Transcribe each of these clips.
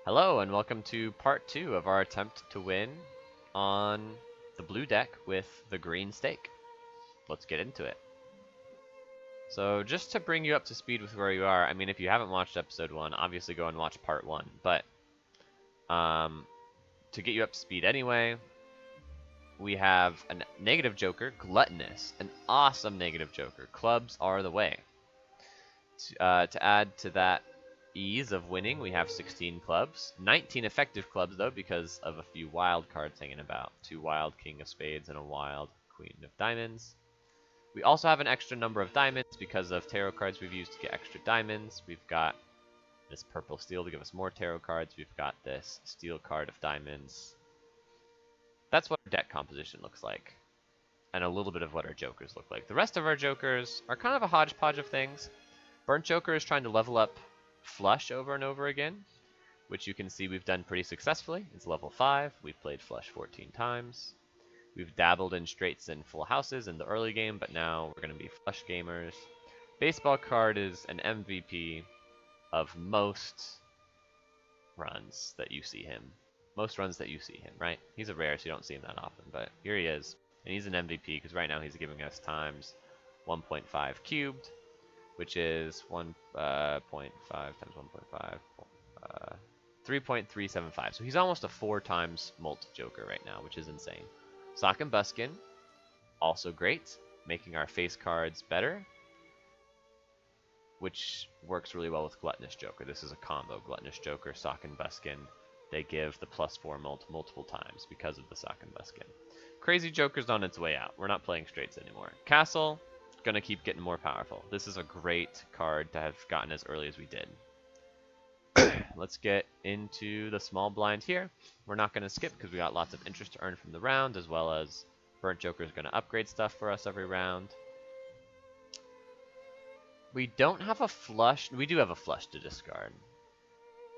Hello and welcome to part 2 of our attempt to win on the blue deck with the green stake. Let's get into it. So just to bring you up to speed with where you are, I mean if you haven't watched episode 1, obviously go and watch part 1, but to get you up to speed anyway, we have a negative joker, Gluttonous, an awesome negative joker. Clubs are the way. To add to that ease of winning, we have 16 clubs. 19 effective clubs, though, because of a few wild cards hanging about. 2 wild King of Spades and a wild Queen of Diamonds. We also have an extra number of diamonds because of tarot cards we've used to get extra diamonds. We've got this purple steel to give us more tarot cards. We've got this steel card of diamonds. That's what our deck composition looks like. And a little bit of what our jokers look like. The rest of our jokers are kind of a hodgepodge of things. Burnt Joker is trying to level up Flush over and over again, which you can see we've done pretty successfully. It's level 5. We've played Flush 14 times. We've dabbled in straights and full houses in the early game, but now we're going to be Flush gamers. Baseball card is an MVP of most runs that you see him. Most runs that you see him, right? He's a rare, so you don't see him that often, but here he is. And he's an MVP because right now he's giving us times 1.5 cubed, which is 1.5 times 1.5, 3.375. So he's almost a 4 times mult Joker right now, which is insane. Sock and Buskin, also great, making our face cards better, which works really well with Gluttonous Joker. This is a combo, Gluttonous Joker, Sock and Buskin. They give the +4 mult multiple times because of the Sock and Buskin. Crazy Joker's on its way out. We're not playing straights anymore. Castle, gonna keep getting more powerful. This is a great card to have gotten as early as we did. Let's get into the small blind here. We're not gonna skip because we got lots of interest to earn from the round, as well as Burnt Joker's gonna upgrade stuff for us every round. We don't have a flush. We do have a flush to discard,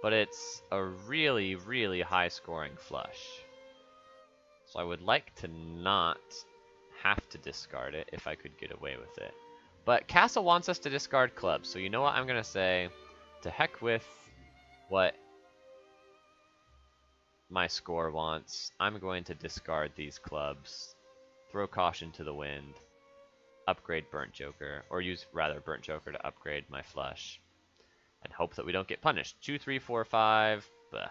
but it's a really, really high scoring flush. So I would like to not have to discard it if I could get away with it. But Castle wants us to discard clubs, so you know what I'm going to say? To heck with what my score wants. I'm going to discard these clubs, throw caution to the wind, upgrade Burnt Joker, or use rather Burnt Joker to upgrade my flush, and hope that we don't get punished. 2, 3, 4, 5. Bleh.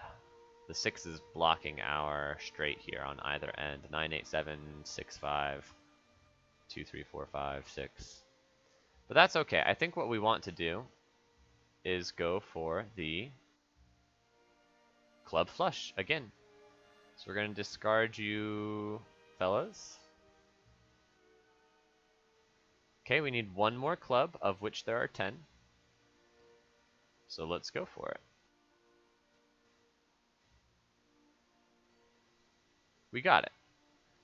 The 6 is blocking our straight here on either end. 9, 8, 7, 6, 5. 2, 3, 4, 5, 6. But that's okay. I think what we want to do is go for the club flush again. So we're going to discard you, fellas. Okay, we need one more club, of which there are 10. So let's go for it. We got it.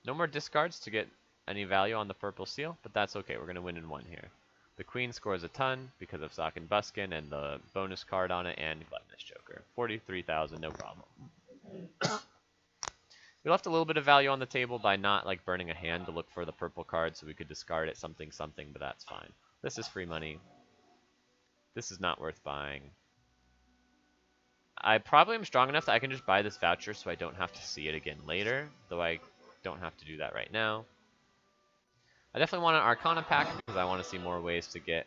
No more discards to get any value on the purple seal, but that's okay. We're going to win in one here. The queen scores a ton because of Sock and Buskin and the bonus card on it and Gluttonous Joker. 43,000, no problem. We left a little bit of value on the table by not like burning a hand to look for the purple card so we could discard it something, but that's fine. This is free money. This is not worth buying. I probably am strong enough that I can just buy this voucher so I don't have to see it again later, though I don't have to do that right now. I definitely want an Arcana pack because I want to see more ways to get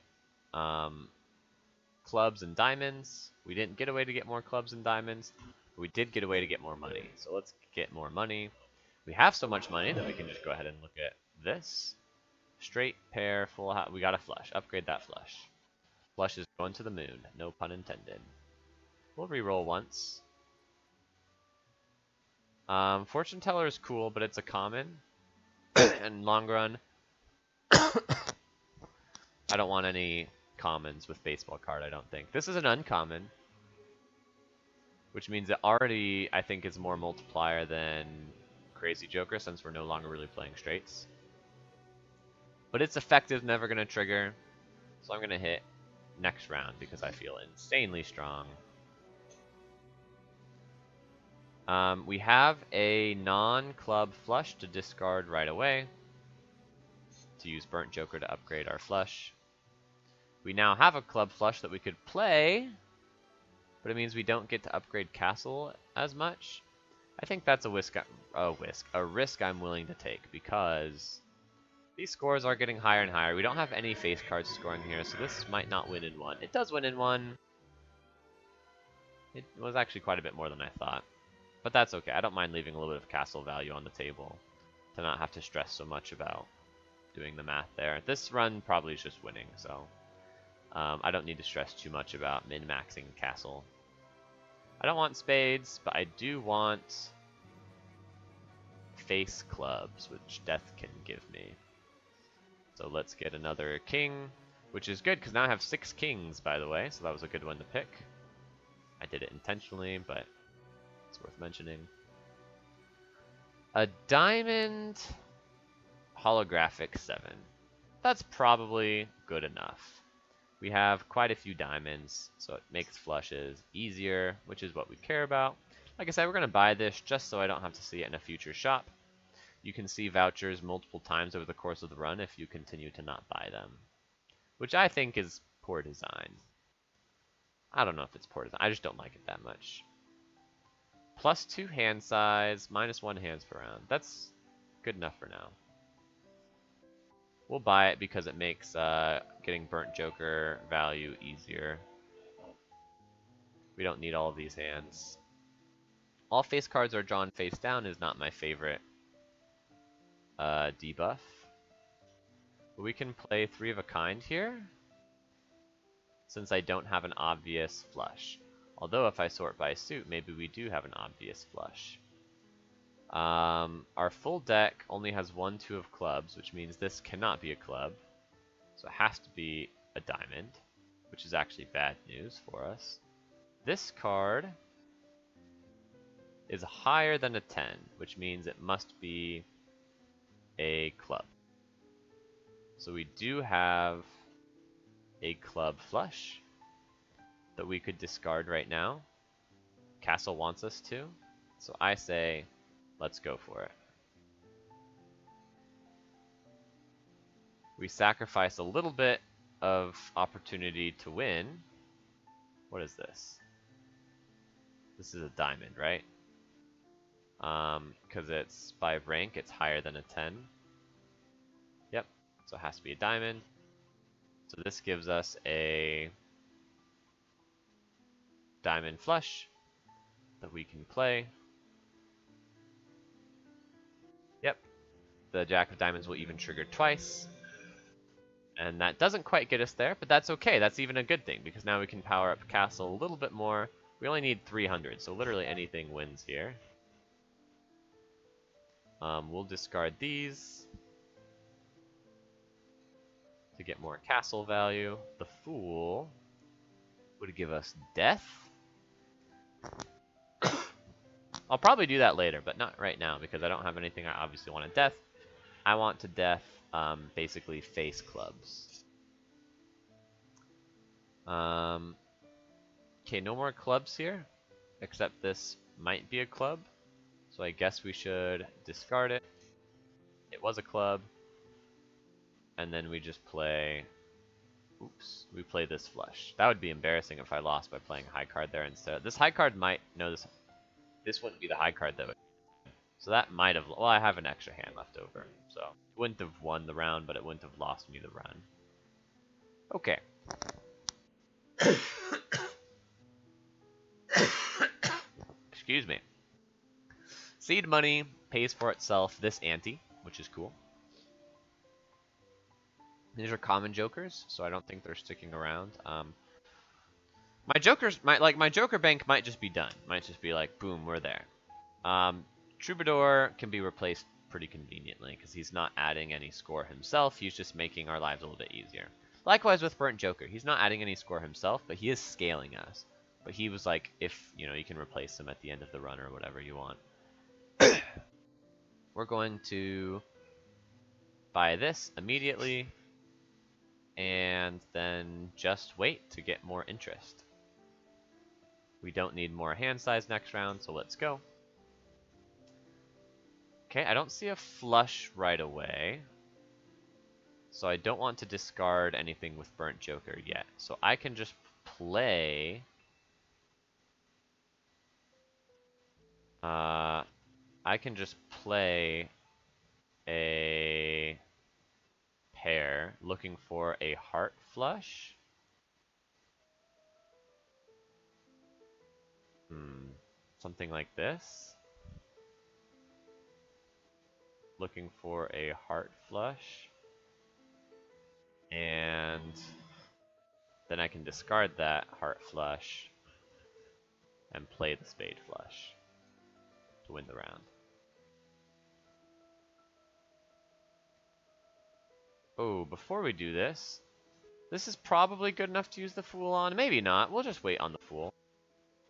clubs and diamonds. We didn't get a way to get more clubs and diamonds, but we did get a way to get more money. So let's get more money. We have so much money that we can just go ahead and look at this. Straight, pair, full house. We got a flush. Upgrade that flush. Flush is going to the moon. No pun intended. We'll re-roll once. Fortune Teller is cool, but it's a common. And long run, I don't want any commons with baseball card, I don't think. This is an uncommon, which means it already, I think, is more multiplier than Crazy Joker since we're no longer really playing straights. But it's effective, never going to trigger. So I'm going to hit next round because I feel insanely strong. We have a non-club flush to discard right away to use Burnt Joker to upgrade our flush. We now have a club flush that we could play, but it means we don't get to upgrade castle as much. I think that's a risk I'm willing to take because these scores are getting higher and higher. We don't have any face cards scoring here, so this might not win in one. It does win in one. It was actually quite a bit more than I thought. But that's okay. I don't mind leaving a little bit of castle value on the table to not have to stress so much about doing the math there. This run probably is just winning, so I don't need to stress too much about min-maxing castle. I don't want spades, but I do want face clubs, which death can give me. So let's get another king, which is good because now I have 6 kings, by the way, so that was a good one to pick. I did it intentionally, but it's worth mentioning. A diamond holographic 7. That's probably good enough. We have quite a few diamonds, so it makes flushes easier, which is what we care about. Like I said, we're going to buy this just so I don't have to see it in a future shop. You can see vouchers multiple times over the course of the run if you continue to not buy them, which I think is poor design. I don't know if it's poor design. I just don't like it that much. +2 hand size, -1 hands per round. That's good enough for now. We'll buy it because it makes getting burnt joker value easier. We don't need all of these hands. All face cards are drawn face down is not my favorite debuff. But we can play 3 of a kind here, since I don't have an obvious flush. Although if I sort by suit, maybe we do have an obvious flush. Our full deck only has 1 2 of clubs, which means this cannot be a club. So it has to be a diamond, which is actually bad news for us. This card is higher than a 10, which means it must be a club. So we do have a club flush that we could discard right now. Castle wants us to, so I say let's go for it. We sacrifice a little bit of opportunity to win. What is this? This is a diamond, right? Because it's by rank, it's higher than a 10. Yep, so it has to be a diamond. So this gives us a diamond flush that we can play. Yep, the Jack of Diamonds will even trigger twice. And that doesn't quite get us there, but that's okay. That's even a good thing, because now we can power up Castle a little bit more. We only need 300, so literally anything wins here. We'll discard these to get more castle value. The Fool would give us death. I'll probably do that later, but not right now, because I don't have anything I obviously want to death. I want to death basically face clubs. Okay, no more clubs here, except this might be a club. So I guess we should discard it. It was a club. And then we just play... Oops, we play this flush. That would be embarrassing if I lost by playing a high card there instead. This high card might... No, this wouldn't be the high card though. So that might have... Well, I have an extra hand left over. So it wouldn't have won the round, but it wouldn't have lost me the run. Okay. Excuse me. Seed money pays for itself this ante, which is cool. These are common jokers, so I don't think they're sticking around. My joker bank might just be done. Might just be like, boom, we're there. Troubadour can be replaced pretty conveniently because he's not adding any score himself. He's just making our lives a little bit easier. Likewise with Burnt Joker, he's not adding any score himself, but he is scaling us. But he was like, if you can replace him at the end of the run or whatever you want. We're going to buy this immediately and then just wait to get more interest. We don't need more hand size next round, so let's go. Okay, I don't see a flush right away, so I don't want to discard anything with Burnt Joker yet. So I can just play I can just play a pair looking for a heart flush. Something like this. Looking for a heart flush. And then I can discard that heart flush and play the spade flush to win the round. Oh, before we do this, this is probably good enough to use the Fool on. Maybe not. We'll just wait on the Fool.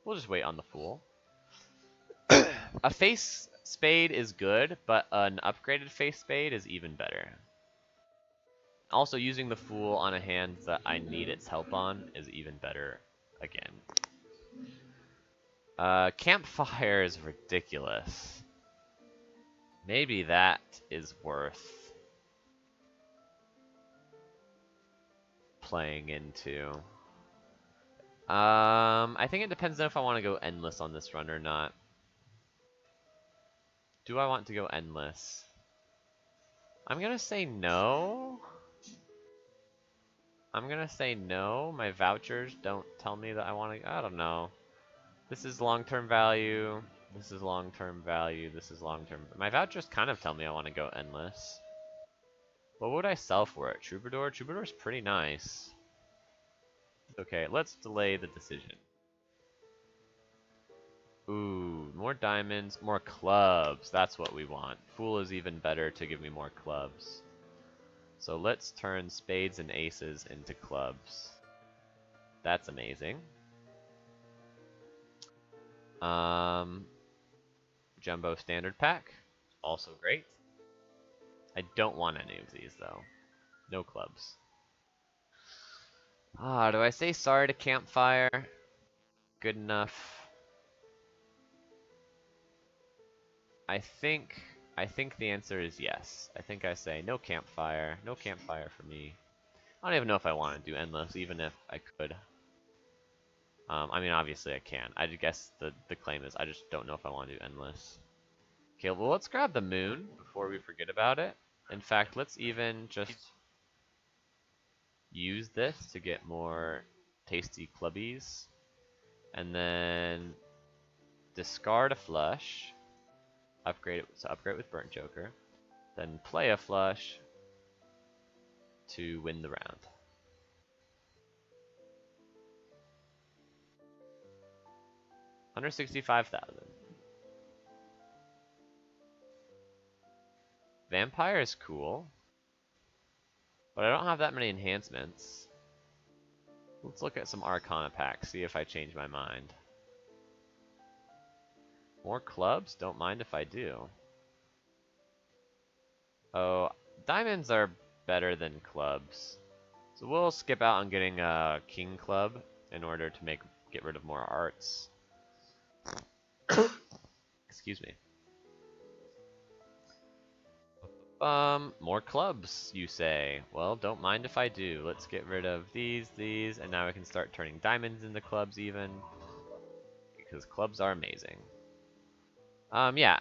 We'll just wait on the Fool. A face spade is good, but an upgraded face spade is even better. Also, using the Fool on a hand that I need its help on is even better again. Campfire is ridiculous. Maybe that is worth playing into. I think it depends on if I want to go endless on this run or not. Do I want to go endless? I'm gonna say no. I'm gonna say no. My vouchers don't tell me that I want to. I don't know. This is long-term value. This is long-term value. This is long-term. My vouchers kind of tell me I want to go endless. What would I sell for it? Troubadour? Troubadour's pretty nice. Okay, let's delay the decision. Ooh, more diamonds, more clubs. That's what we want. Fool is even better to give me more clubs. So let's turn spades and aces into clubs. That's amazing. Jumbo standard pack, also great. I don't want any of these though. No clubs. Do I say sorry to Campfire? Good enough. I think the answer is yes. I think I say no Campfire. No Campfire for me. I don't even know if I want to do endless, even if I could. I mean, obviously I can. I guess the claim is I just don't know if I want to do endless. Okay, well, let's grab the moon before we forget about it. In fact, let's even just use this to get more tasty clubbies. And then discard a flush. Upgrade it to upgrade with Burnt Joker. Then play a flush to win the round. Under 65,000. Vampire is cool, but I don't have that many enhancements. Let's look at some Arcana packs, see if I change my mind. More clubs? Don't mind if I do. Oh, diamonds are better than clubs. So we'll skip out on getting a king club in order to get rid of more arts. Excuse me. More clubs, you say. Well, don't mind if I do. Let's get rid of these, and now I can start turning diamonds into clubs even. Because clubs are amazing. Yeah.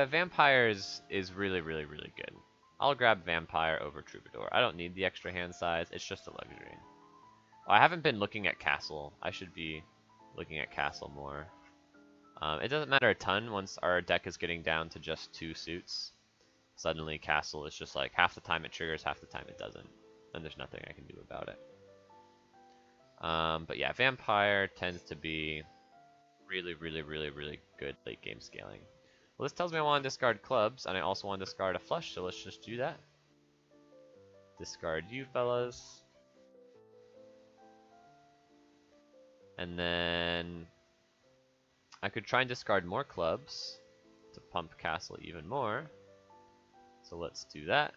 Vampire is really, really, really good. I'll grab Vampire over Troubadour. I don't need the extra hand size. It's just a luxury. Oh, I haven't been looking at Castle. I should be looking at Castle more. It doesn't matter a ton once our deck is getting down to just 2 suits. Suddenly Castle is just like half the time it triggers, half the time it doesn't. And there's nothing I can do about it. But yeah, Vampire tends to be really, really, really, really good late game scaling. Well, this tells me I want to discard clubs, and I also want to discard a flush, so let's just do that. Discard you fellas. And then I could try and discard more clubs to pump Castle even more. So let's do that.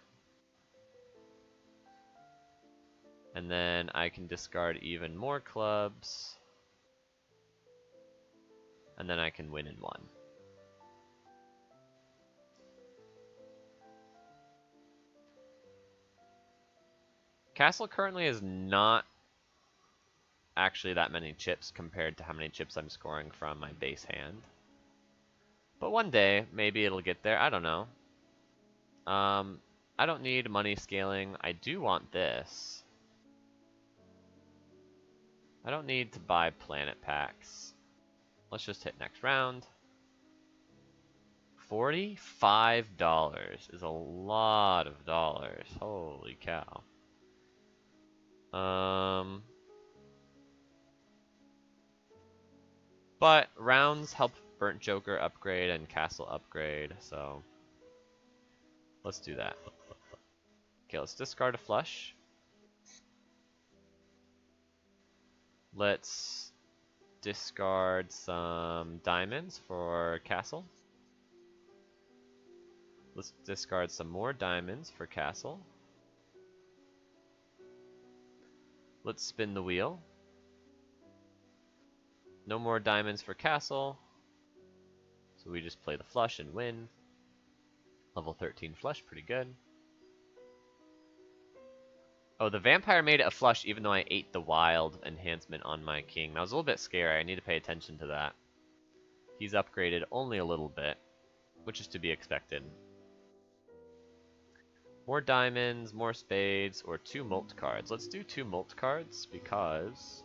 And then I can discard even more clubs. And then I can win in 1. Castle currently is not actually that many chips compared to how many chips I'm scoring from my base hand. But one day, maybe it'll get there. I don't know. Um, I don't need money scaling. I do want this. I don't need to buy planet packs. Let's just hit next round. $45 is a lot of dollars. Holy cow. But rounds help Burnt Joker upgrade and Castle upgrade, so let's do that. Okay, let's discard a flush. Let's discard some diamonds for Castle. Let's discard some more diamonds for Castle. Let's spin the wheel. No more diamonds for Castle. So we just play the flush and win. Level 13 flush, pretty good. Oh, the vampire made it a flush even though I ate the wild enhancement on my king. That was a little bit scary. I need to pay attention to that. He's upgraded only a little bit, which is to be expected. More diamonds, more spades, or 2 molt cards. Let's do 2 molt cards because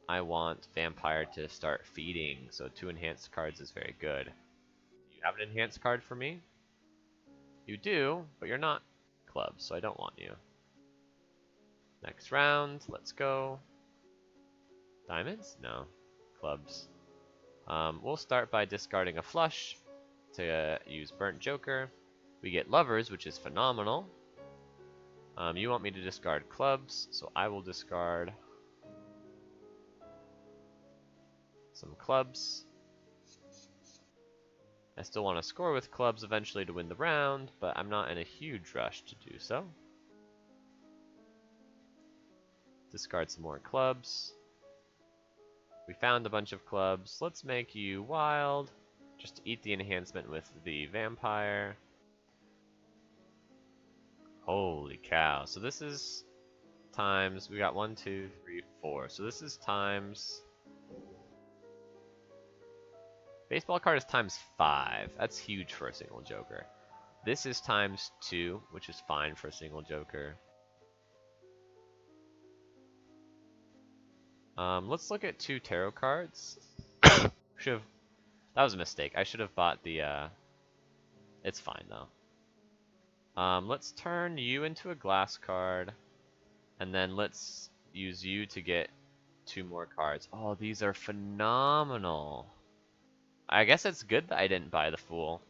I want vampire to start feeding, so 2 enhanced cards is very good. Do you have an enhanced card for me? You do, but you're not clubs, so I don't want you. Next round, let's go. Diamonds? No. Clubs. We'll start by discarding a flush to use Burnt Joker. We get lovers, which is phenomenal. You want me to discard clubs, so I will discard some clubs. I still want to score with clubs eventually to win the round, but I'm not in a huge rush to do so. Discard some more clubs. We found a bunch of clubs. Let's make you wild, just to eat the enhancement with the vampire. Holy cow. So this is times, we got 1, 2, 3, 4. So this is times, baseball card is times 5. That's huge for a single Joker. This is times 2, which is fine for a single Joker. Let's look at 2 tarot cards. That was a mistake. I should have bought the, it's fine though. Let's turn you into a glass card, and then let's use you to get 2 more cards. Oh, these are phenomenal. I guess it's good that I didn't buy the Fool.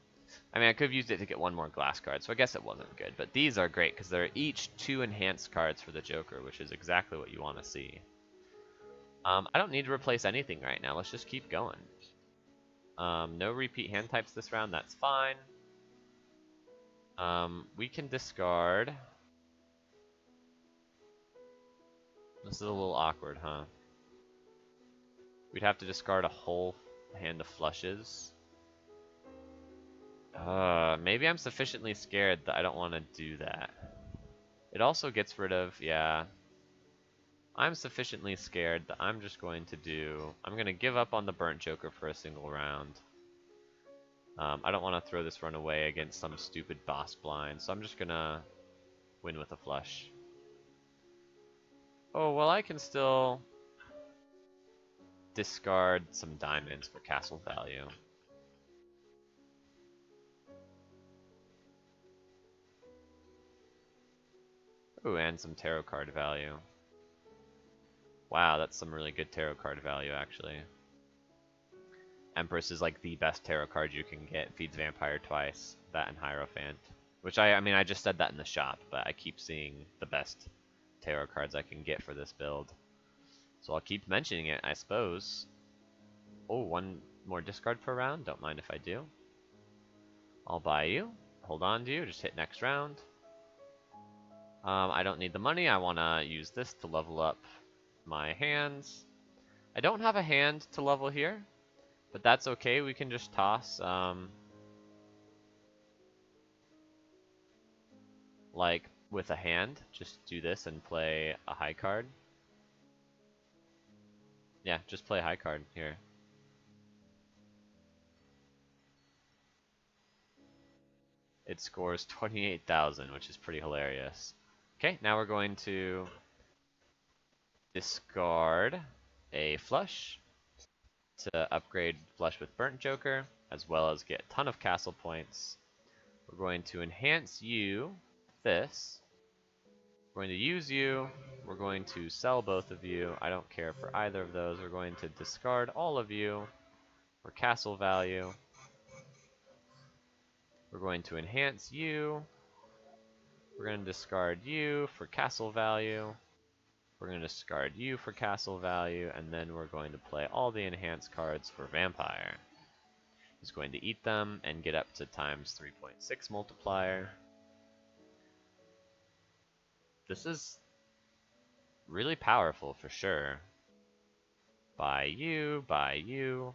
I mean, I could have used it to get 1 more glass card, so I guess it wasn't good. But these are great, because they're each 2 enhanced cards for the Joker, which is exactly what you want to see. I don't need to replace anything right now. Let's just keep going. No repeat hand types this round. That's fine. We can discard. This is a little awkward, huh? We'd have to discard a whole hand of flushes. Maybe I'm sufficiently scared that I don't want to do that. It also gets rid of, yeah. I'm sufficiently scared that I'm just going to do, I'm going to give up on the Burnt Joker for a single round. I don't want to throw this run away against some stupid boss blind, so I'm just going to win with a flush. Oh, well, I can still discard some diamonds for castle value. Ooh, and some tarot card value. Wow, that's some really good tarot card value, actually. Empress is like the best tarot card you can get. Feeds Vampire twice. That and Hierophant. Which I mean, I just said that in the shop, but I keep seeing the best tarot cards I can get for this build. So I'll keep mentioning it, I suppose. Oh, 1 more discard per round. Don't mind if I do. I'll buy you. Hold on to you. Just hit next round. I don't need the money. I want to use this to level up my hands. I don't have a hand to level here, but that's okay. We can just toss, like, with a hand. Just do this and play a high card. Yeah, just play high card here. It scores 28,000, which is pretty hilarious. Okay, now we're going to discard a flush to upgrade flush with Burnt Joker, as well as get a ton of castle points. We're going to enhance you with this. We're going to use you. We're going to sell both of you. I don't care for either of those. We're going to discard all of you for castle value. We're going to enhance you. We're going to discard you for castle value. We're going to discard you for castle value, and then we're going to play all the enhanced cards for vampire. He's going to eat them and get up to times 3.6 multiplier. This is really powerful for sure. Buy you, buy you.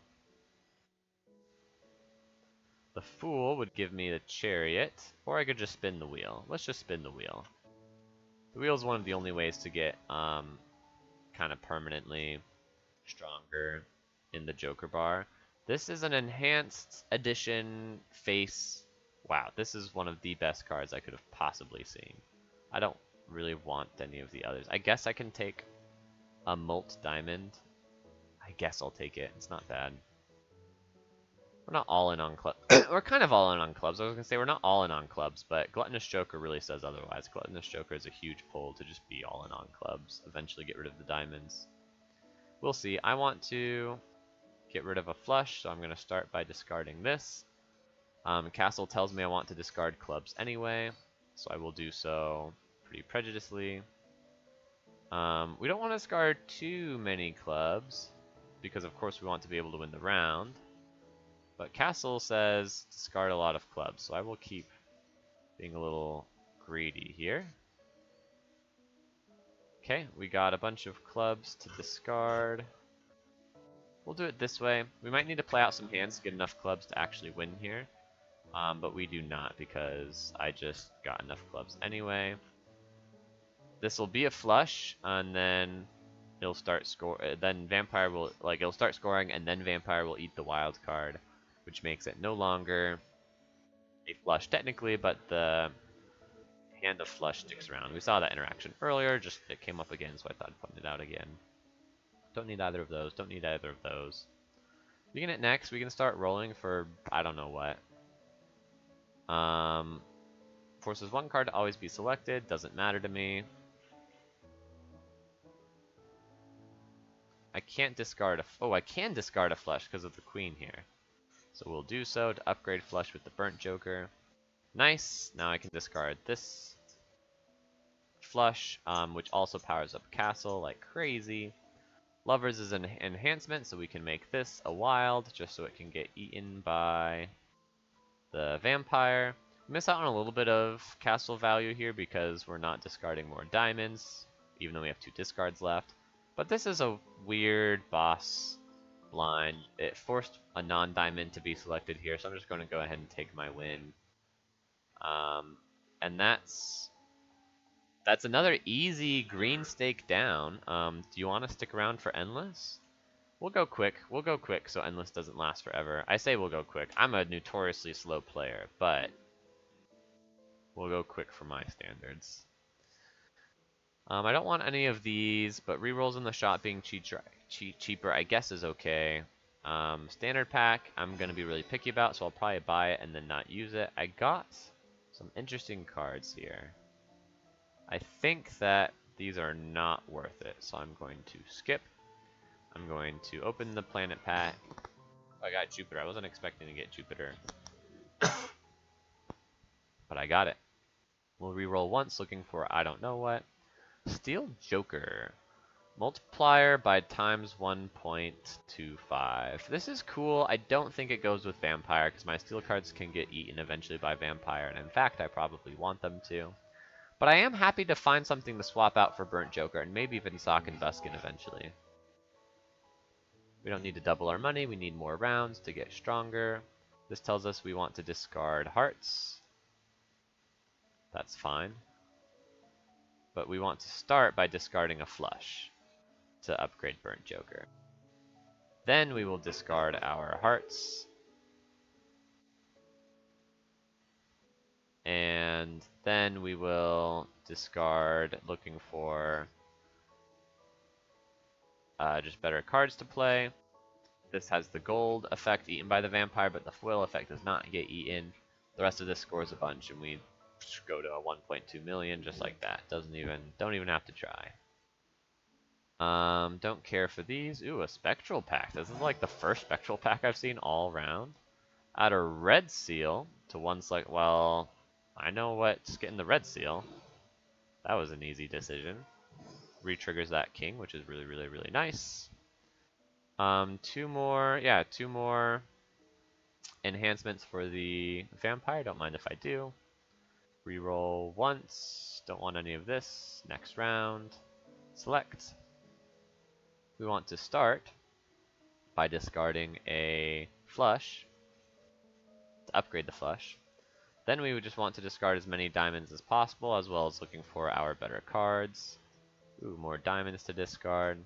The Fool would give me the Chariot, or I could just spin the wheel. Let's just spin the wheel. The wheel is one of the only ways to get kind of permanently stronger in the Joker bar. This is an enhanced edition face. Wow, this is one of the best cards I could have possibly seen. I don't really want any of the others. I guess I can take a Molt Diamond. I guess I'll take it. It's not bad. We're not all in on clubs. We're kind of all in on clubs. I was going to say we're not all in on clubs, but Gluttonous Joker really says otherwise. Gluttonous Joker is a huge pull to just be all in on clubs. Eventually get rid of the diamonds. We'll see. I want to get rid of a flush, so I'm going to start by discarding this. Castle tells me I want to discard clubs anyway, so I will do so pretty prejudicedly. We don't want to discard too many clubs, because of course we want to be able to win the round. But Castle says discard a lot of clubs, so I will keep being a little greedy here. Okay, we got a bunch of clubs to discard. We'll do it this way. We might need to play out some hands to get enough clubs to actually win here. But we do not, because I just got enough clubs anyway. This will be a flush, and then it'll start then Vampire will, it'll start scoring, and then Vampire will eat the wild card, which makes it no longer a flush technically, but the hand of flush sticks around. We saw that interaction earlier, just it came up again, so I thought I'd point it out again. Don't need either of those, don't need either of those. We can hit next, we can start rolling for, I don't know what. Forces one card to always be selected, doesn't matter to me. I can't discard I can discard a flush because of the queen here. So we'll do so to upgrade flush with the Burnt Joker. Nice, now I can discard this flush, which also powers up Castle like crazy. Lovers is an enhancement, so we can make this a wild, just so it can get eaten by the Vampire. Miss out on a little bit of Castle value here because we're not discarding more diamonds, even though we have 2 discards left. But this is a weird boss blind. It forced a non-diamond to be selected here, so I'm just going to go ahead and take my win. And that's another easy green stake down. Do you want to stick around for Endless? We'll go quick. We'll go quick so Endless doesn't last forever. I say we'll go quick. I'm a notoriously slow player, but we'll go quick for my standards. I don't want any of these, but rerolls in the shop being cheaper I guess is okay. Standard pack, I'm going to be really picky about, so I'll probably buy it and then not use it. I got some interesting cards here. I think that these are not worth it, so I'm going to skip. I'm going to open the planet pack. I got Jupiter. I wasn't expecting to get Jupiter. But I got it. We'll reroll once looking for I don't know what. Steel Joker. Multiplier by times 1.25. This is cool. I don't think it goes with Vampire because my steel cards can get eaten eventually by Vampire, and in fact I probably want them to. But I am happy to find something to swap out for Burnt Joker, and maybe even Sock and Buskin eventually. We don't need to double our money, we need more rounds to get stronger. This tells us we want to discard hearts. That's fine. But we want to start by discarding a flush to upgrade Burnt Joker. Then we will discard our hearts. And then we will discard, looking for just better cards to play. This has the gold effect eaten by the vampire, but the foil effect does not get eaten. The rest of this scores a bunch, and we go to a 1.2 million just like that. Don't even have to try. Don't care for these. Ooh, a spectral pack. This is like the first spectral pack I've seen all around. Add a red seal to one select. Well, I know what's getting the red seal. That was an easy decision. Retriggers that king, which is really, really, really nice. Two more enhancements for the vampire. Don't mind if I do. Reroll once. Don't want any of this. Next round. Select. We want to start by discarding a flush to upgrade the flush. Then we would just want to discard as many diamonds as possible, as well as looking for our better cards. Ooh, more diamonds to discard.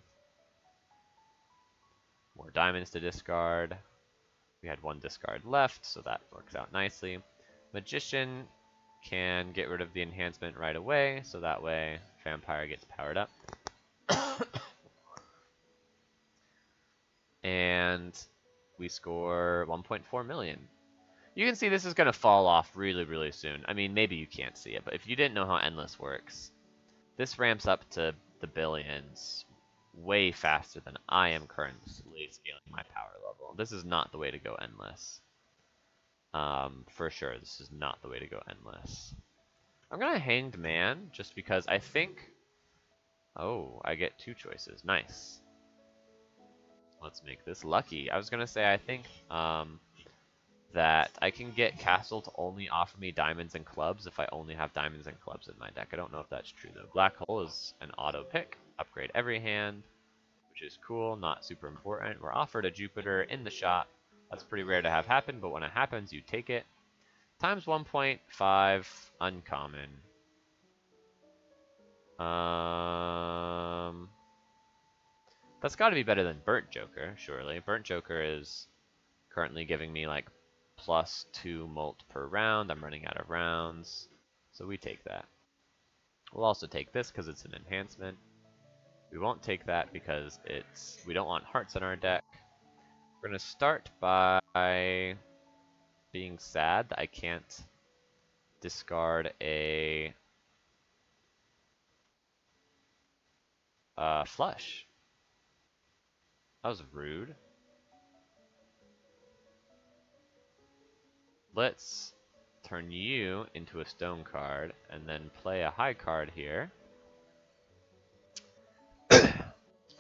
More diamonds to discard. We had one discard left, so that works out nicely. Magician can get rid of the enhancement right away, so that way Vampire gets powered up. And we score 1.4 million. You can see this is going to fall off really, really soon. I mean, maybe you can't see it, but if you didn't know how Endless works, this ramps up to the billions way faster than I am currently scaling my power level. This is not the way to go Endless. For sure, this is not the way to go Endless. I'm gonna Hanged Man, just because I think... Oh, I get two choices. Nice. Let's make this lucky. I was gonna say, I think, that I can get Castle to only offer me diamonds and clubs if I only have diamonds and clubs in my deck. I don't know if that's true, though. Black Hole is an auto pick. Upgrade every hand, which is cool, not super important. We're offered a Jupiter in the shop. That's pretty rare to have happen, but when it happens, you take it. Times 1.5, uncommon. That's got to be better than Burnt Joker, surely. Burnt Joker is currently giving me like +2 molt per round. I'm running out of rounds, so we take that. We'll also take this because it's an enhancement. We won't take that because we don't want hearts in our deck. We're gonna start by being sad that I can't discard a flush. That was rude. Let's turn you into a stone card and then play a high card here.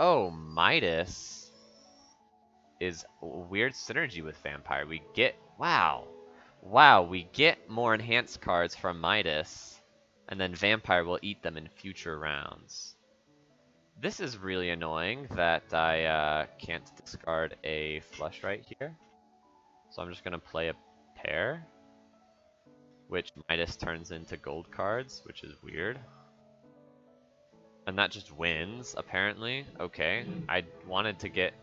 Oh, Midas is a weird synergy with Vampire. We get, wow, we get more enhanced cards from Midas, and then Vampire will eat them in future rounds. This is really annoying that I can't discard a flush right here. So I'm just gonna play a pair, which Midas turns into gold cards, which is weird. And that just wins, apparently. Okay, I wanted to get...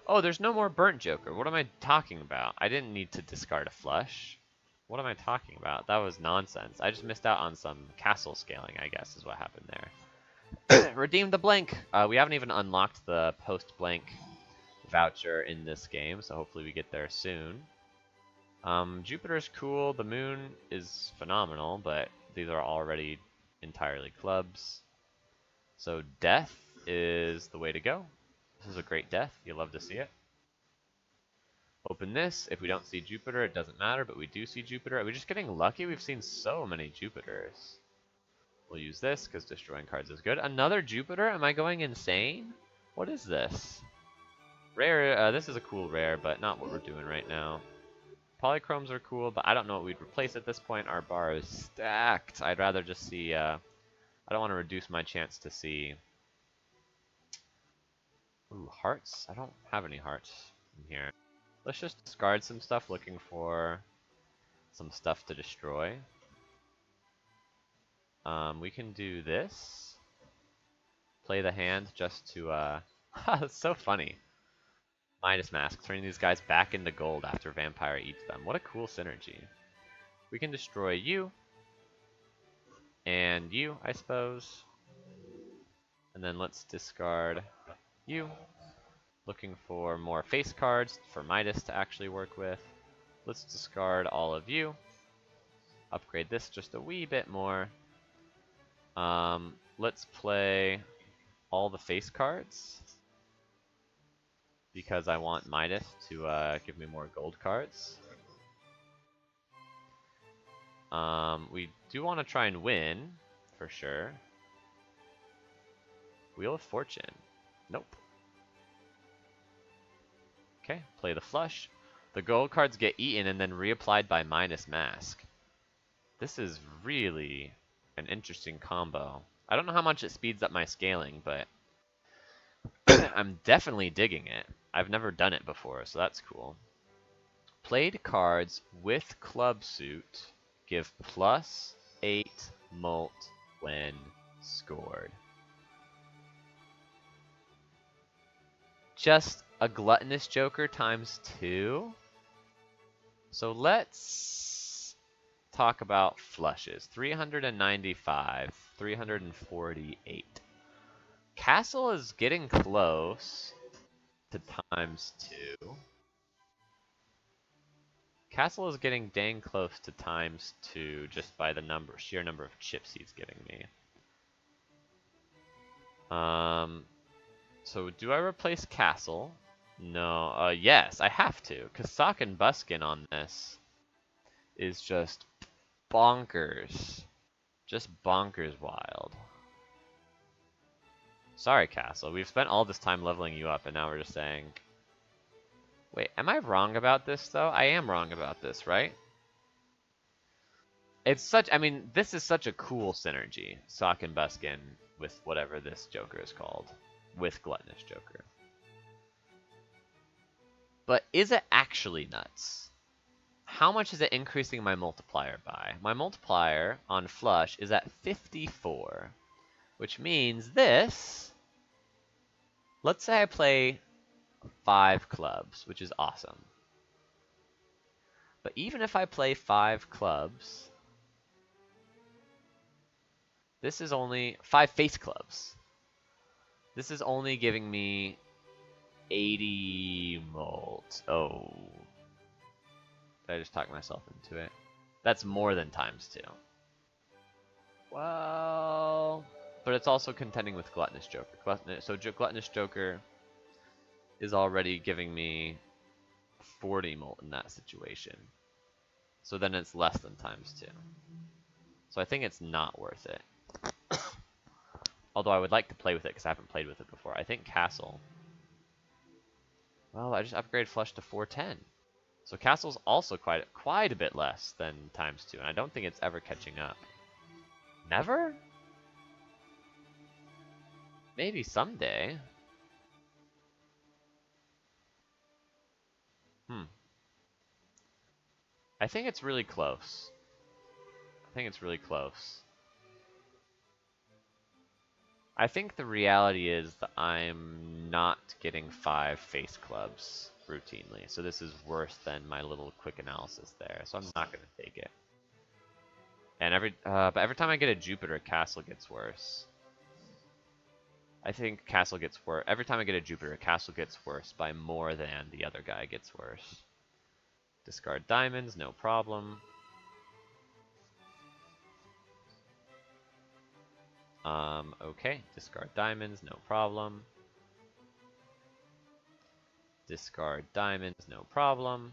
Oh, there's no more Burnt Joker. What am I talking about? I didn't need to discard a flush. What am I talking about? That was nonsense. I just missed out on some castle scaling, I guess, is what happened there. Redeem the blank! We haven't even unlocked the post-blank voucher in this game, so hopefully we get there soon. Jupiter's cool, the moon is phenomenal, but these are already entirely clubs. So death is the way to go. This is a great death, you'll love to see it. Open this, if we don't see Jupiter it doesn't matter, but we do see Jupiter. Are we just getting lucky? We've seen so many Jupiters. We'll use this, because destroying cards is good. Another Jupiter? Am I going insane? What is this? Rare, this is a cool rare, but not what we're doing right now. Polychromes are cool, but I don't know what we'd replace at this point. Our bar is stacked. I'd rather just see, I don't want to reduce my chance to see... Ooh, hearts? I don't have any hearts in here. Let's just discard some stuff looking for some stuff to destroy. We can do this. Play the hand just to, that's so funny. Midas Mask, turning these guys back into gold after Vampire eats them. What a cool synergy. We can destroy you. And you, I suppose. And then let's discard you. Looking for more face cards for Midas to actually work with. Let's discard all of you. Upgrade this just a wee bit more. Let's play all the face cards because I want Midas to give me more gold cards. We do want to try and win, for sure. Wheel of Fortune. Nope. Okay, play the flush. The gold cards get eaten and then reapplied by minus mask. This is really an interesting combo. I don't know how much it speeds up my scaling, but I'm definitely digging it. I've never done it before, so that's cool. Played cards with club suit give +8 molt when scored. Just a gluttonous joker times 2. So let's talk about flushes. 395, 348. Castle is getting close to times 2. Castle is getting dang close to times 2 just by the sheer number of chips he's getting me. So do I replace Castle? No, yes, I have to, because Sock and Buskin on this is just bonkers. Just bonkers wild. Sorry, Castle, we've spent all this time leveling you up, and now we're just saying... Wait, am I wrong about this, though? I am wrong about this, right? It's such, I mean, this is such a cool synergy, Sock and Buskin with whatever this Joker is called, with Gluttonous Joker. But is it actually nuts? How much is it increasing my multiplier by? My multiplier on flush is at 54, which means this, let's say I play 5 clubs, which is awesome. But even if I play 5 clubs, this is only 5 face clubs. This is only giving me 80 molt. Oh. Did I just talk myself into it? That's more than times 2. Well, but it's also contending with Gluttonous Joker. Gluttonous Joker is already giving me 40 molt in that situation. So then it's less than times 2. So I think it's not worth it. Although I would like to play with it because I haven't played with it before. I think Castle. Well, I just upgraded Flush to 410. So Castle's also quite a bit less than times 2, and I don't think it's ever catching up. Never? Maybe someday. I think it's really close. I think it's really close. I think the reality is that I'm not getting 5 face clubs routinely, so this is worse than my little quick analysis there, so I'm not going to take it. And but every time I get a Jupiter, Castle gets worse. I think Castle gets worse. Every time I get a Jupiter, Castle gets worse by more than the other guy gets worse. Discard diamonds, no problem. Okay, discard diamonds, no problem. Discard diamonds, no problem.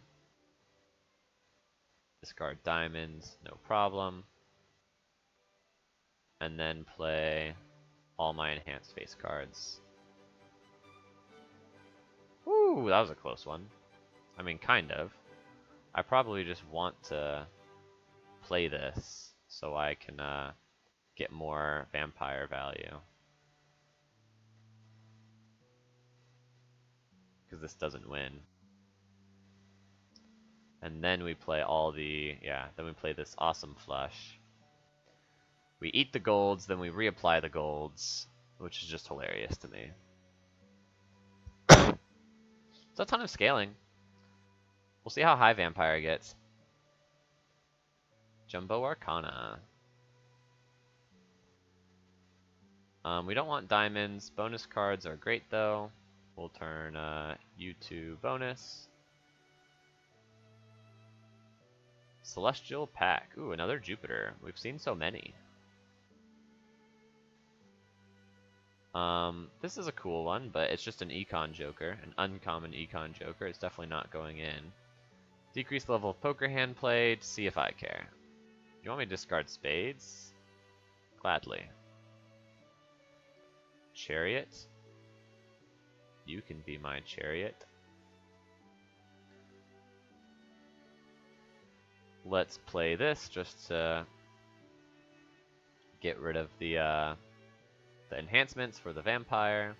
Discard diamonds, no problem. And then play all my enhanced face cards. Woo, that was a close one. I mean, kind of. I probably just want to play this so I can get more vampire value. Because this doesn't win. And then we play then we play this awesome flush. We eat the golds, then we reapply the golds, which is just hilarious to me. It's a ton of scaling. We'll see how high Vampire gets. Jumbo Arcana. We don't want diamonds. Bonus cards are great though. We'll turn you to bonus. Celestial Pack. Ooh, another Jupiter. We've seen so many. This is a cool one, but it's just an Econ Joker, an uncommon Econ Joker. It's definitely not going in. Decrease the level of poker hand played. See if I care. You want me to discard spades? Gladly. Chariot. You can be my chariot. Let's play this just to get rid of the enhancements for the vampire.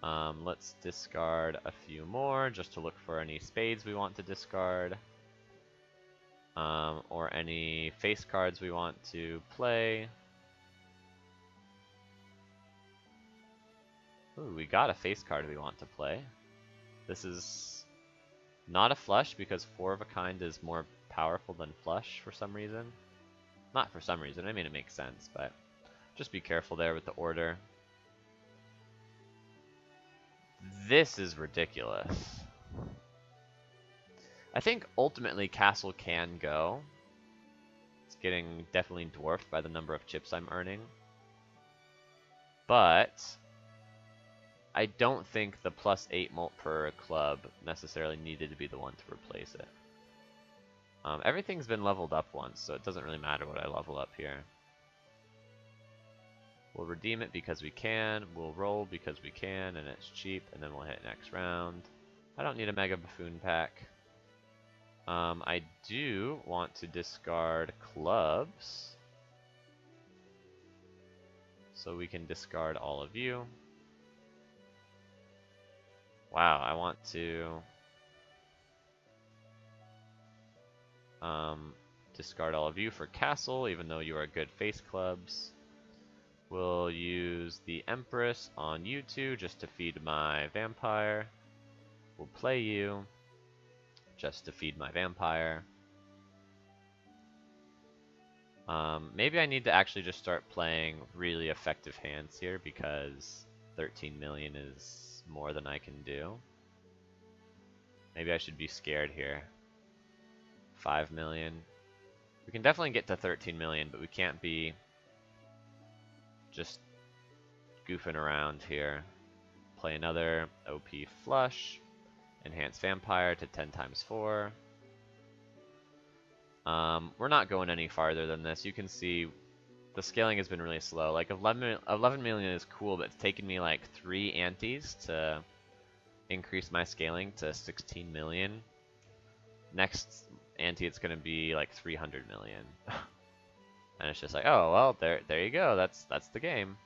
Let's discard a few more just to look for any spades we want to discard. Or any face cards we want to play. Ooh, we got a face card we want to play. This is not a flush because 4 of a kind is more powerful than flush for some reason. Not for some reason, I mean it makes sense, but just be careful there with the order. This is ridiculous. I think ultimately Castle can go. It's getting definitely dwarfed by the number of chips I'm earning. But I don't think the +8 mult per club necessarily needed to be the one to replace it. Everything's been leveled up once, so it doesn't really matter what I level up here. We'll redeem it because we can, we'll roll because we can, and it's cheap, and then we'll hit next round. I don't need a Mega Buffoon pack. I do want to discard clubs, so we can discard all of you. Wow, I want to discard all of you for castle, even though you are good face clubs. We'll use the Empress on you two just to feed my vampire. We'll play you just to feed my vampire. Maybe I need to actually just start playing really effective hands here because 13 million is more than I can do. Maybe I should be scared here. 5 million. We can definitely get to 13 million, but we can't be just goofing around here. Play another OP flush. Enhance vampire to 10 times 4. We're not going any farther than this. You can see the scaling has been really slow. Like 11 million is cool, but it's taken me like 3 antes to increase my scaling to 16 million. Next ante it's gonna be like 300 million. And it's just like, oh well, there you go. That's the game.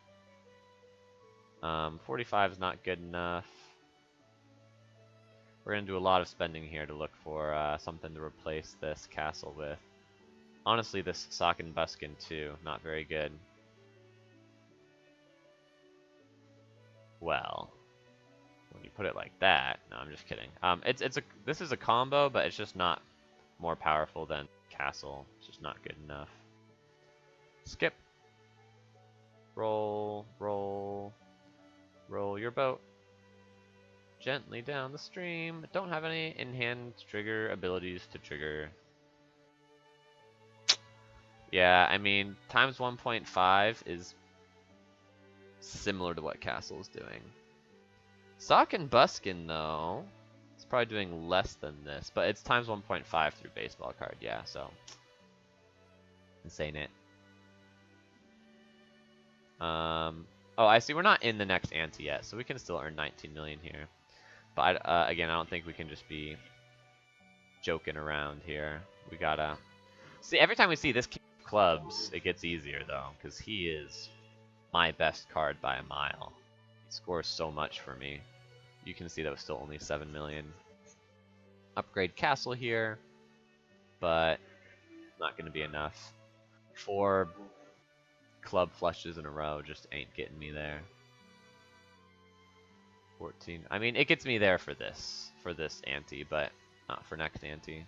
45 is not good enough. We're gonna do a lot of spending here to look for something to replace this castle with. Honestly, this Sock and Buskin too, not very good. Well, when you put it like that, no, I'm just kidding. This is a combo, but it's just not more powerful than castle. It's just not good enough. Skip. Roll, roll, roll your boat gently down the stream. Don't have any in-hand trigger abilities to trigger. Yeah, I mean, times 1.5 is similar to what Castle is doing. Sock and Buskin, though, it's probably doing less than this, but it's times 1.5 through baseball card, yeah, so. Insane it. Oh, I see we're not in the next ante yet, so we can still earn 19 million here. But again, I don't think we can just be joking around here. We gotta see every time we see this king of clubs, it gets easier though, because he is my best card by a mile. He scores so much for me. You can see that was still only 7 million. Upgrade castle here, but not gonna be enough. 4 club flushes in a row just ain't getting me there. 14. I mean, it gets me there for this ante, but not for next ante.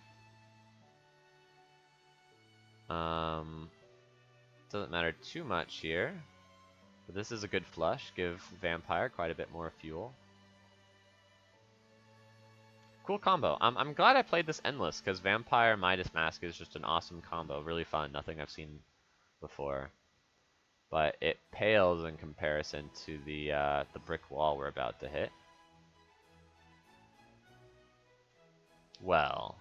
Doesn't matter too much here. But this is a good flush. Give Vampire quite a bit more fuel. Cool combo. I'm glad I played this endless, because Vampire Midas Mask is just an awesome combo. Really fun. Nothing I've seen before. But it pales in comparison to the brick wall we're about to hit. Well,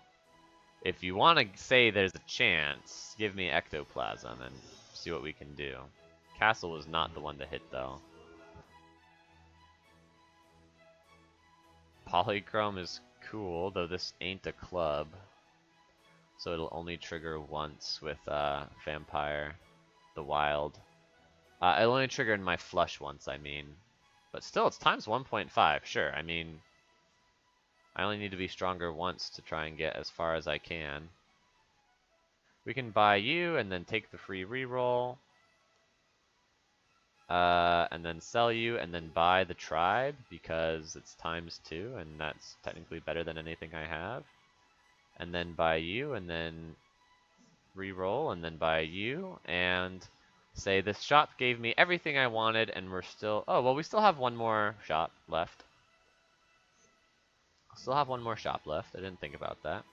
if you want to say there's a chance, give me Ectoplasm and see what we can do. Castle was not the one to hit, though. Polychrome is cool, though this ain't a club. So it'll only trigger once with Vampire, the Wild. It'll only trigger in my flush once, I mean. But still, it's times 1.5, sure. I mean, I only need to be stronger once to try and get as far as I can. We can buy you and then take the free reroll. And then sell you and then buy the tribe because it's times 2 and that's technically better than anything I have. And then buy you and then reroll and then buy you and say this shop gave me everything I wanted and we're still... Oh, well, we still have one more shop left. Still have one more shop left. I didn't think about that.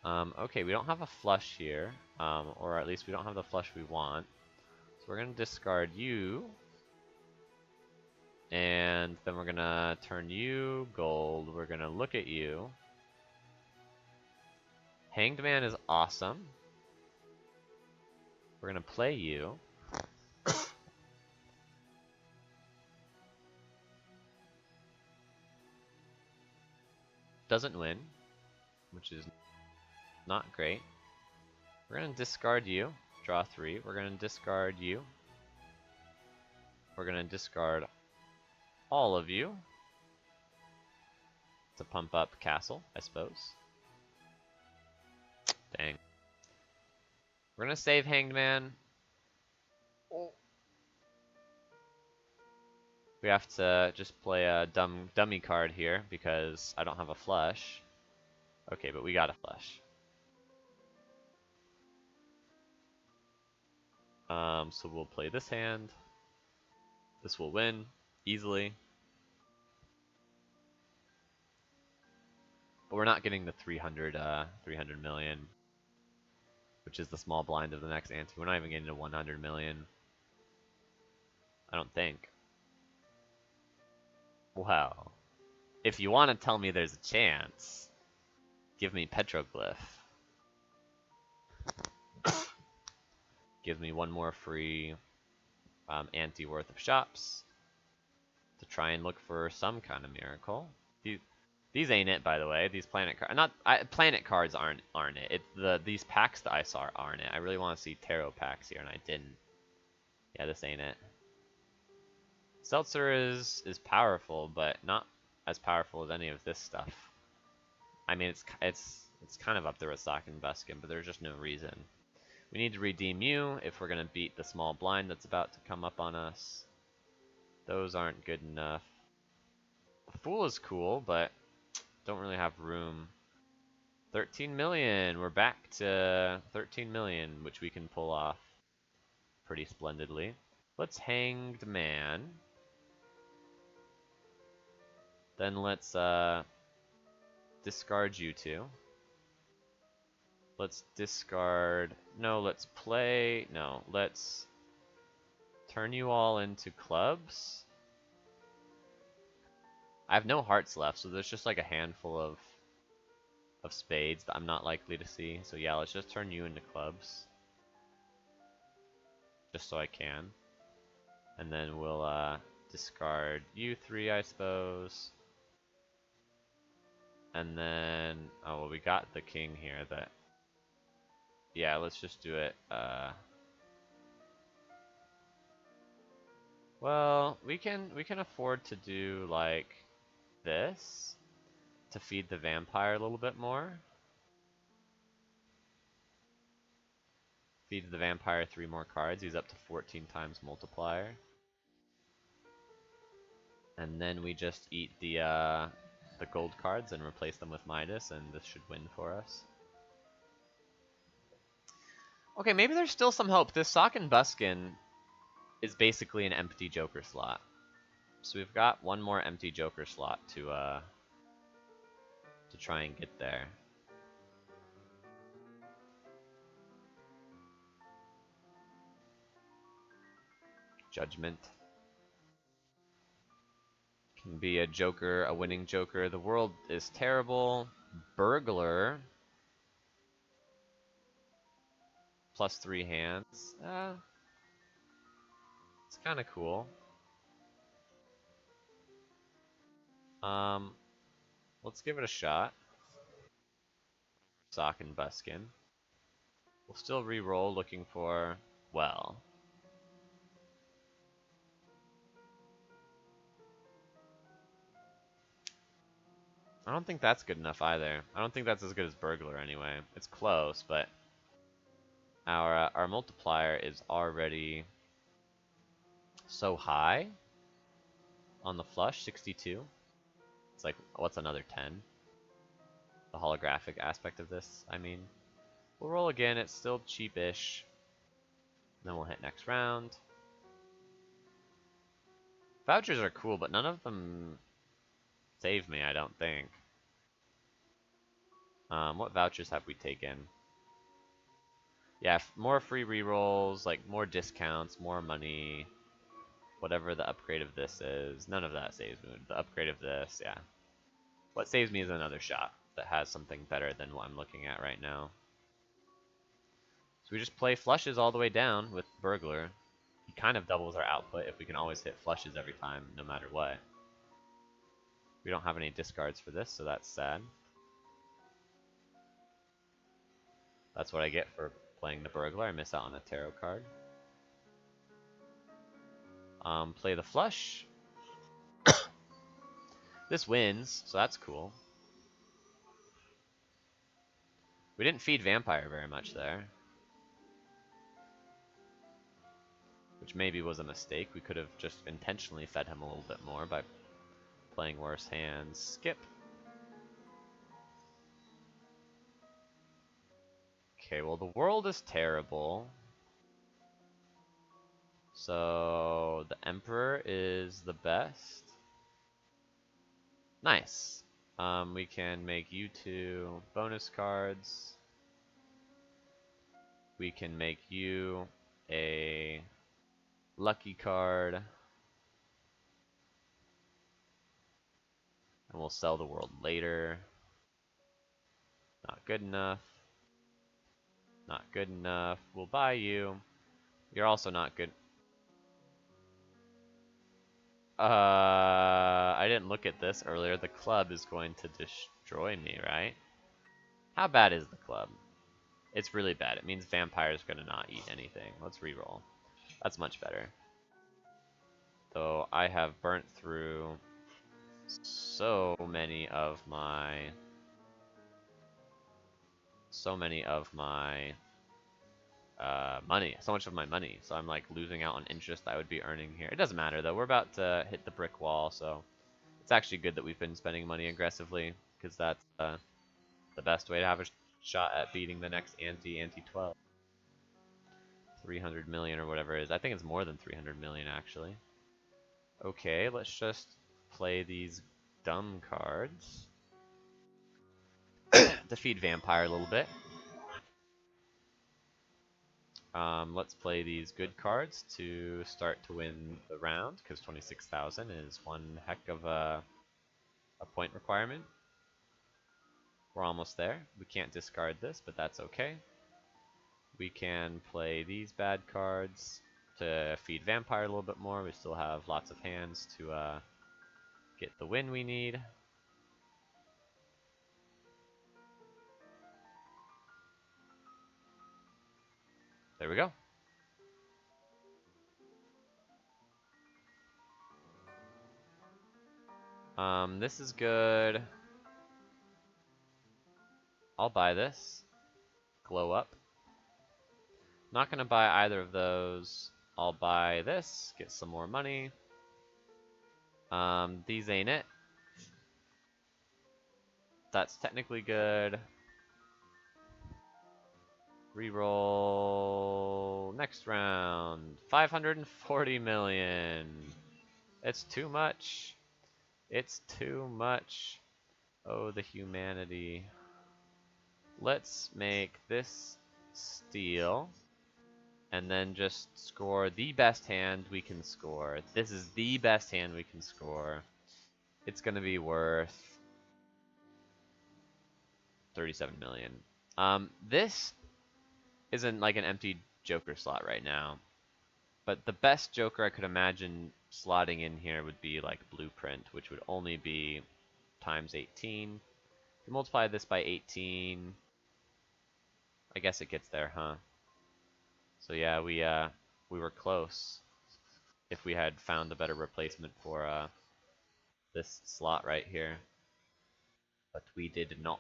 Okay, we don't have a flush here. Or at least we don't have the flush we want. So we're going to discard you. And then we're going to turn you gold. We're going to look at you. Hanged Man is awesome. We're going to play you. Doesn't win, which is not great. We're going to discard you. Draw 3. We're going to discard you. We're going to discard all of you to pump up Castle, I suppose. Dang. We're going to save Hanged Man. Oh. We have to just play a dummy card here because I don't have a flush. Okay, but we got a flush. So we'll play this hand. This will win easily. But we're not getting the 300 million, which is the small blind of the next ante. We're not even getting to 100 million. I don't think. Well, if you want to tell me there's a chance, give me Petroglyph. Give me one more free ante worth of shops to try and look for some kind of miracle. These ain't it, by the way. These planet cards, planet cards aren't it. These packs that I saw aren't it. I really want to see tarot packs here, and I didn't. Yeah, this ain't it. Seltzer is powerful, but not as powerful as any of this stuff. I mean, it's kind of up there with Sock and Buskin, but there's just no reason. We need to redeem you if we're gonna beat the small blind that's about to come up on us. Those aren't good enough. The Fool is cool, but don't really have room. 13 million. We're back to 13 million, which we can pull off pretty splendidly. Let's Hanged Man. Then let's discard you two. Let's discard... No, let's play... No, let's turn you all into clubs. I have no hearts left, so there's just like a handful of spades that I'm not likely to see. So yeah, let's just turn you into clubs. Just so I can. And then we'll discard you 3, I suppose. And then... Oh, well, we got the king here that... Yeah, let's just do it. Well, we can afford to do like this to feed the vampire a little bit more. Feed the vampire 3 more cards. He's up to 14 times multiplier. And then we just eat the gold cards and replace them with Midas, and this should win for us. Okay, maybe there's still some hope. This Sock and Buskin is basically an empty Joker slot. So we've got one more empty Joker slot to try and get there. Judgment can be a Joker, a winning Joker. The world is terrible. Burglar. Plus 3 hands. It's kind of cool. Um, let's give it a shot. Sock and Buskin. We'll still re-roll looking for, well. I don't think that's good enough either. I don't think that's as good as Burglar anyway. It's close, but our multiplier is already so high on the flush, 62. It's like, what's another 10? The holographic aspect of this, I mean. We'll roll again, it's still cheapish. Then we'll hit next round. Vouchers are cool, but none of them save me, I don't think. What vouchers have we taken? Yeah, more free rerolls, like more discounts, more money, whatever the upgrade of this is. None of that saves me. The upgrade of this, yeah. What saves me is another shot that has something better than what I'm looking at right now. So we just play flushes all the way down with Burglar. He kind of doubles our output if we can always hit flushes every time, no matter what. We don't have any discards for this, so that's sad. That's what I get for playing the Burglar. I miss out on a tarot card. Play the flush. This wins, so that's cool. We didn't feed Vampire very much there, which maybe was a mistake. We could have just intentionally fed him a little bit more by playing worse hands. Skip. Okay, well the world is terrible. So the Emperor is the best. Nice. We can make you two bonus cards. We can make you a lucky card. And we'll sell the world later. Not good enough. Not good enough. We'll buy you. You're also not good. I didn't look at this earlier. The club is going to destroy me, right? How bad is the club? It's really bad. It means Vampire's gonna not eat anything. Let's reroll. That's much better. Though I have burnt through so many of my money, so much of my money. So I'm like losing out on interest I would be earning here. It doesn't matter though. We're about to hit the brick wall, so it's actually good that we've been spending money aggressively, because that's the best way to have a shot at beating the next ante 12. 300 million or whatever it is. I think it's more than 300 million actually. Okay, let's just play these dumb cards. Defeat Vampire a little bit. Let's play these good cards to start to win the round, because 26,000 is one heck of a point requirement. We're almost there. We can't discard this, but that's okay. We can play these bad cards to feed Vampire a little bit more. We still have lots of hands to get the win we need. There we go. This is good. I'll buy this. Glow up. Not gonna buy either of those. I'll buy this, get some more money. These ain't it. That's technically good. Reroll next next round. 540 million. It's too much. It's too much. Oh, the humanity. Let's make this steel. And then just score the best hand we can score. This is the best hand we can score. It's gonna be worth 37 million. This isn't like an empty Joker slot right now. But the best Joker I could imagine slotting in here would be like Blueprint, which would only be times 18. If you multiply this by 18, I guess it gets there, huh? So yeah, we were close. If we had found a better replacement for this slot right here, but we did not.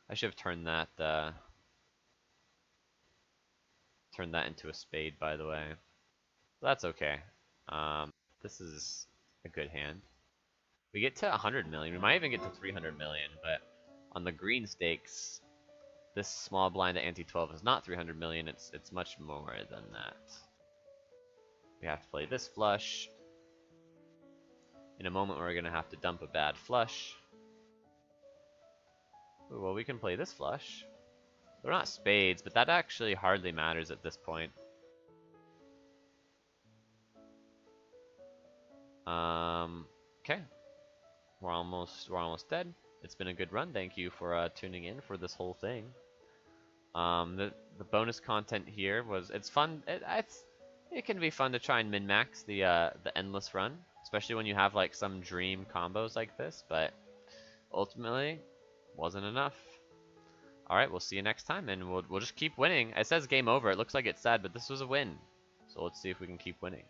I should have turned that into a spade, by the way. That's okay. Um, this is a good hand. We get to 100 million. We might even get to 300 million, but on the green stakes, this small blind at ante 12 is not 300 million. It's much more than that. We have to play this flush. In a moment, we're gonna have to dump a bad flush. Ooh, well, we can play this flush. They're not spades, but that actually hardly matters at this point. Okay. We're almost dead. It's been a good run. Thank you for tuning in for this whole thing. The bonus content here was it's fun. It can be fun to try and min-max the endless run, especially when you have like some dream combos like this. But ultimately, wasn't enough. All right, we'll see you next time, and we'll just keep winning. It says game over. It looks like it's sad, but this was a win. So let's see if we can keep winning.